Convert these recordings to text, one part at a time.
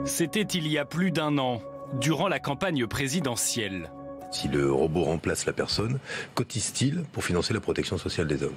C'était il y a plus d'un an, durant la campagne présidentielle. Si le robot remplace la personne, cotise-t-il pour financer la protection sociale des hommes?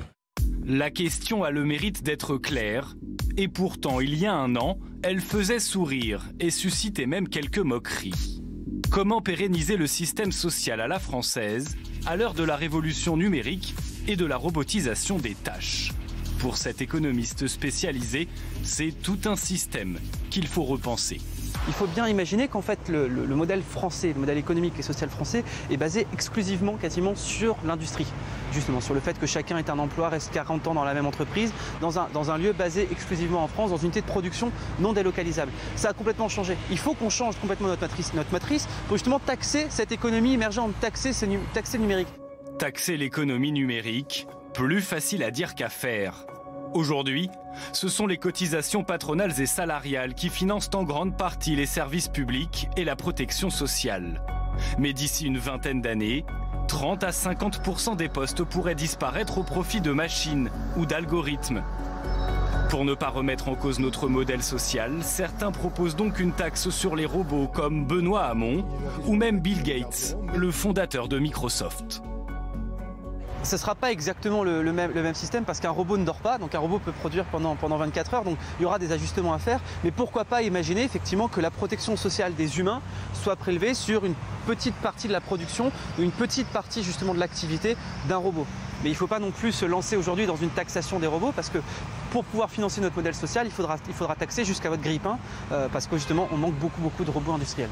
La question a le mérite d'être claire. Et pourtant, il y a un an, elle faisait sourire et suscitait même quelques moqueries. Comment pérenniser le système social à la française à l'heure de la révolution numérique et de la robotisation des tâches? Pour cet économiste spécialisé, c'est tout un système qu'il faut repenser. Il faut bien imaginer qu'en fait le modèle français, le modèle économique et social français est basé exclusivement, quasiment sur l'industrie. Justement, sur le fait que chacun ait un emploi, reste 40 ans dans la même entreprise, dans un lieu basé exclusivement en France, dans une unité de production non délocalisable. Ça a complètement changé. Il faut qu'on change complètement notre matrice pour justement taxer cette économie émergente, taxer le numérique. Taxer l'économie numérique, plus facile à dire qu'à faire. Aujourd'hui, ce sont les cotisations patronales et salariales qui financent en grande partie les services publics et la protection sociale. Mais d'ici une vingtaine d'années, 30 à 50% des postes pourraient disparaître au profit de machines ou d'algorithmes. Pour ne pas remettre en cause notre modèle social, certains proposent donc une taxe sur les robots comme Benoît Hamon ou même Bill Gates, le fondateur de Microsoft. Ce ne sera pas exactement le même système parce qu'un robot ne dort pas, donc un robot peut produire pendant 24 heures, donc il y aura des ajustements à faire. Mais pourquoi pas imaginer effectivement que la protection sociale des humains soit prélevée sur une petite partie de la production, une petite partie justement de l'activité d'un robot. Mais il ne faut pas non plus se lancer aujourd'hui dans une taxation des robots parce que pour pouvoir financer notre modèle social, il faudra taxer jusqu'à votre grille-pain parce que justement on manque beaucoup de robots industriels.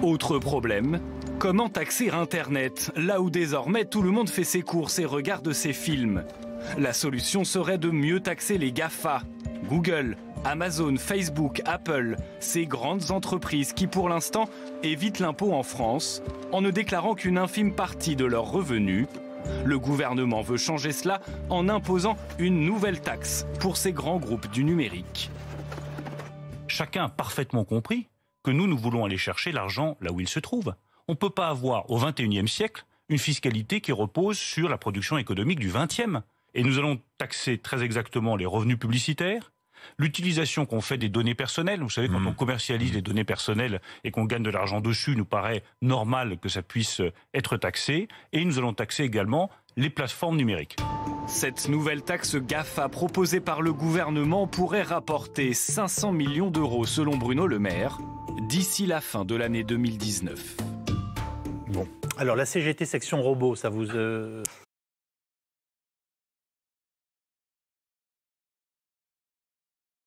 Autre problème. Comment taxer Internet, là où désormais tout le monde fait ses courses et regarde ses films? La solution serait de mieux taxer les GAFA, Google, Amazon, Facebook, Apple, ces grandes entreprises qui pour l'instant évitent l'impôt en France en ne déclarant qu'une infime partie de leurs revenus. Le gouvernement veut changer cela en imposant une nouvelle taxe pour ces grands groupes du numérique. Chacun a parfaitement compris que nous voulons aller chercher l'argent là où il se trouve. On ne peut pas avoir au XXIe siècle une fiscalité qui repose sur la production économique du XXe. Et nous allons taxer très exactement les revenus publicitaires, l'utilisation qu'on fait des données personnelles. Vous savez, quand on commercialise les données personnelles et qu'on gagne de l'argent dessus, il nous paraît normal que ça puisse être taxé. Et nous allons taxer également les plateformes numériques. Cette nouvelle taxe GAFA proposée par le gouvernement pourrait rapporter 500 millions d'euros selon Bruno Le Maire d'ici la fin de l'année 2019. Bon, alors la CGT section robot, ça vous